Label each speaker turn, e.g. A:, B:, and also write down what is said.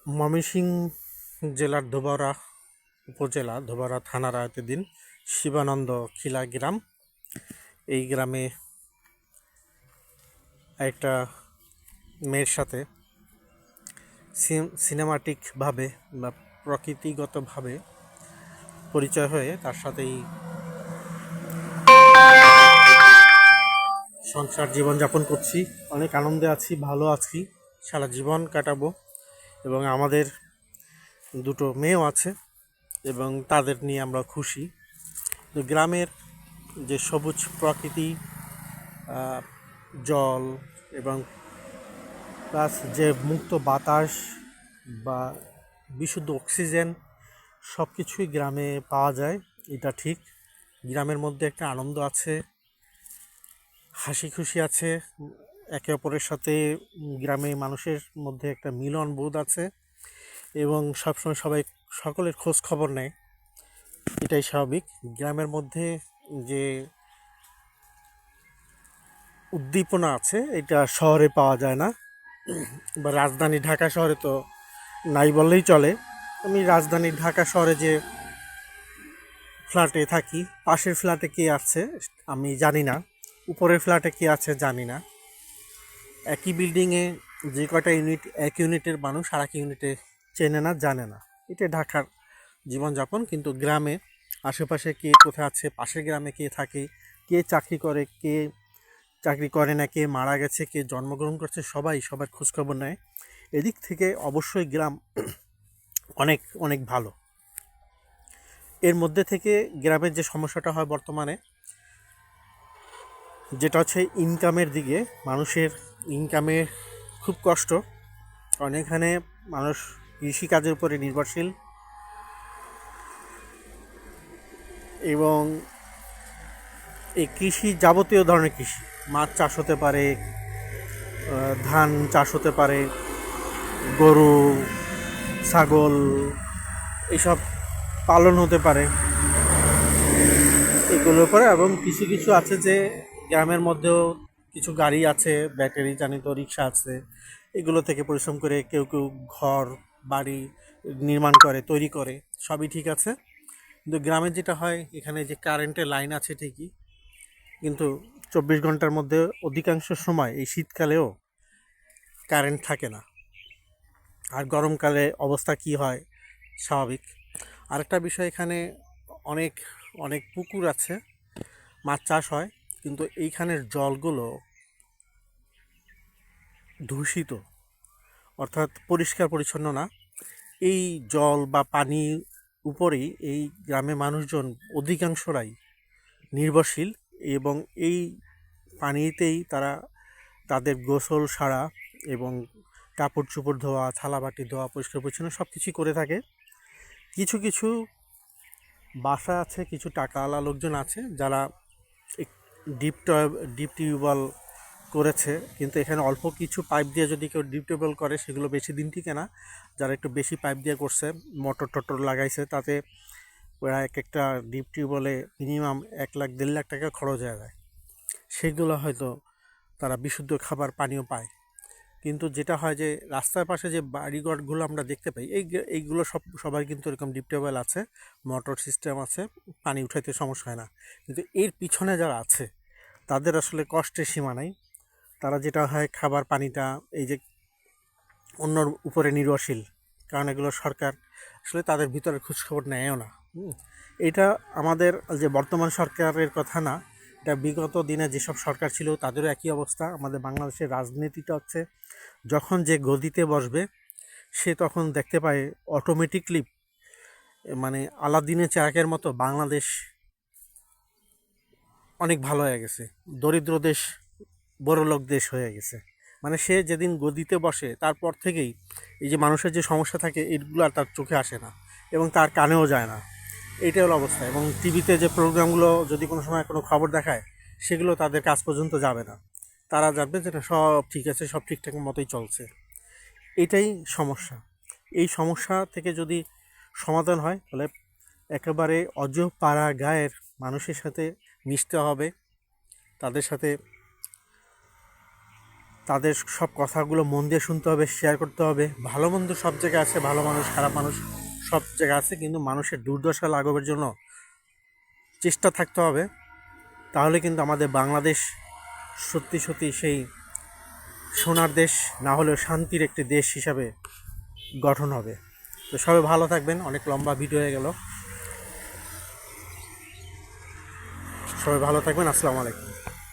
A: ময়মনসিংহ জেলার ধোবাউড়া উপজেলা ধোবাউড়া থানার আওতাধীন শিবানন্দ খিলা গ্রাম। এই গ্রামে একটা মেয়ের সাথে সিনেমাটিকভাবে বা প্রকৃতিগতভাবে পরিচয় হয়ে তার সাথেই সংসার জীবনযাপন করছি। অনেক আনন্দে আছি, ভালো আছি, সারা জীবন কাটাবো এবং আমাদের দুটো মেয়েও আছে এবং তাদের নিয়ে আমরা খুশি। তো গ্রামের যে সবুজ প্রকৃতি, জল এবং প্লাস যে মুক্ত বাতাস বা বিশুদ্ধ অক্সিজেন সব কিছুই গ্রামে পাওয়া যায়, এটা ঠিক। গ্রামের মধ্যে একটা আনন্দ আছে, হাসি খুশি আছে, একে অপরের সাথে গ্রামে মানুষের মধ্যে একটা মিলন বোধ আছে এবং সবসময় সবাই সকলের খোঁজ খবর নেয়, এটাই স্বাভাবিক। গ্রামের মধ্যে যে উদ্দীপনা আছে এটা শহরে পাওয়া যায় না, বা রাজধানী ঢাকা শহরে তো নাই বললেই চলে। আমি রাজধানী ঢাকা শহরে যে ফ্ল্যাটে থাকি, পাশের ফ্ল্যাটে কে আছে আমি জানি না, উপরের ফ্ল্যাটে কে আছে জানি না। একই বিল্ডিংয়ে যে কয়টা ইউনিট, এক ইউনিটের মানুষ আর এক ইউনিটে চেনে না, জানে না। এটা ঢাকার জীবনযাপন। কিন্তু গ্রামে আশেপাশে কে কোথায় আছে, পাশের গ্রামে কে থাকে, কে চাকরি করে, কে চাকরি করে না, কে মারা গেছে, কে জন্মগ্রহণ করছে, সবাই সবার খোঁজখবর নেয়। এদিক থেকে অবশ্যই গ্রাম অনেক অনেক ভালো। এর মধ্যে থেকে গ্রামের যে সমস্যাটা হয় বর্তমানে, যেটা হচ্ছে ইনকামের দিকে, মানুষের ইনকামে খুব কষ্ট, কারণ এখানে মানুষ কৃষিকাজের উপরে নির্ভরশীল এবং এই কৃষি যাবতীয় ধরনের কৃষি, মাছ চাষ হতে পারে, ধান চাষ হতে পারে, গরু ছাগল এইসব পালন হতে পারে এগুলোর পরে। এবং কিছু কিছু আছে যে গ্রামের মধ্যেও কিছু গাড়ি আছে, ব্যাটারি চালিত রিক্সা আছে, এগুলো থেকে পরিশ্রম করে কেউ কেউ ঘর বাড়ি নির্মাণ করে, তৈরি করে, সবই ঠিক আছে। কিন্তু গ্রামে যেটা হয়, এখানে যে কারেন্টের লাইন আছে ঠিকই, কিন্তু 24 ঘন্টার মধ্যে অধিকাংশ সময় এই শীতকালেও কারেন্ট থাকে না। আর গরমকালে অবস্থা কি হয় স্বাভাবিক। আরেকটা বিষয়, এখানে অনেক অনেক পুকুর আছে, মাছ চাষ হয়, কিন্তু এইখানের জলগুলো দূষিত, অর্থাৎ পরিষ্কার পরিচ্ছন্ন না। এই জল বা পানির উপরেই এই গ্রামে মানুষজন অধিকাংশরাই নির্ভরশীল এবং এই পানিতেই তারা তাদের গোসল সারা এবং কাপড় চোপড় ধোয়া, থালাবাটি ধোয়া, পরিষ্কার পরিচ্ছন্ন সব কিছুই করে থাকে। কিছু কিছু বাসা আছে, কিছু টাকাওয়ালা লোকজন আছে যারা ডিপ টিউবওয়েল করেছে, কিন্তু এখানে অল্প কিছু পাইপ দিয়ে যদি কেউ ডিপ টিউবওয়েল করে সেগুলো বেশি দিন টিকে না। যারা একটু বেশি পাইপ দিয়ে করছে, মোটর টটর লাগাইছে, তাতে প্রায় এক একটা ডিপ টিউবওয়েলে মিনিমাম 1 লাখ 1.5 লাখ টাকা খরচ হয়ে যায়। সেগুলো হয়তো তারা বিশুদ্ধ খাবার পানীয় পায়। কিন্তু যেটা হয় যে রাস্তার পাশে যে বাড়িঘরগুলো আমরা দেখতে পাই, এইগুলো সবাই কিন্তু এরকম ডিপ টিউবওয়েল আছে, মোটর সিস্টেম আছে, পানি উঠাইতে সমস্যা হয় না। কিন্তু এর পিছনে যারা আছে তাদের আসলে কষ্টের সীমা নাই। তারা যেটা হয় খাবার পানিটা এই যে অন্যর উপরে নির্ভরশীল, কারণ এগুলো সরকার আসলে তাদের ভিতরে খোঁজখবর নেয়ও না। এটা আমাদের যে বর্তমান সরকারের কথা না, এটা বিগত দিনে যেসব সরকার ছিল তাদেরও একই অবস্থা। আমাদের বাংলাদেশের রাজনীতিটা হচ্ছে, যখন যে গদিতে বসবে সে তখন দেখতে পায় অটোমেটিকলি, মানে আলাদিনের চেরাকের মতো বাংলাদেশ অনেক ভালো হয়ে গেছে, দরিদ্র দেশ বড়লোক দেশ হয়ে গেছে। মানে সে যেদিন গদিতে বসে তারপর থেকেই এই যে মানুষের যে সমস্যা থাকে এগুলো আর তার চোখে আসে না এবং তার কানেও যায় না, এইটাই হলো অবস্থা। এবং টিভিতে যে প্রোগ্রামগুলো যদি কোনো সময় কোনো খবর দেখায়, সেগুলো তাদের কাছ পর্যন্ত যাবে না। তারা জানবে যে না, সব ঠিক আছে, সব ঠিকঠাক মতোই চলছে। এটাই সমস্যা। এই সমস্যা থেকে যদি সমাধান হয়, তাহলে একেবারে পাড়া গায়ের মানুষের সাথে মিশতে হবে, তাদের সাথে তাদের সব কথাগুলো মন দিয়ে শুনতে হবে, শেয়ার করতে হবে। ভালো মন্দ সব জায়গায় আছে, ভালো মানুষ খারাপ মানুষ সব জায়গায় আছে, কিন্তু মানুষের দুর্দশা লাঘবের জন্য চেষ্টা থাকতে হবে। তাহলে কিন্তু আমাদের বাংলাদেশ সত্যি সত্যি সেই সোনার দেশ না হলেও শান্তির একটি দেশ হিসাবে গঠন হবে। তো সবাই ভালো থাকবেন। অনেক লম্বা ভিডিও হয়ে গেল। সবাই ভালো থাকবেন। আসসালামু আলাইকুম।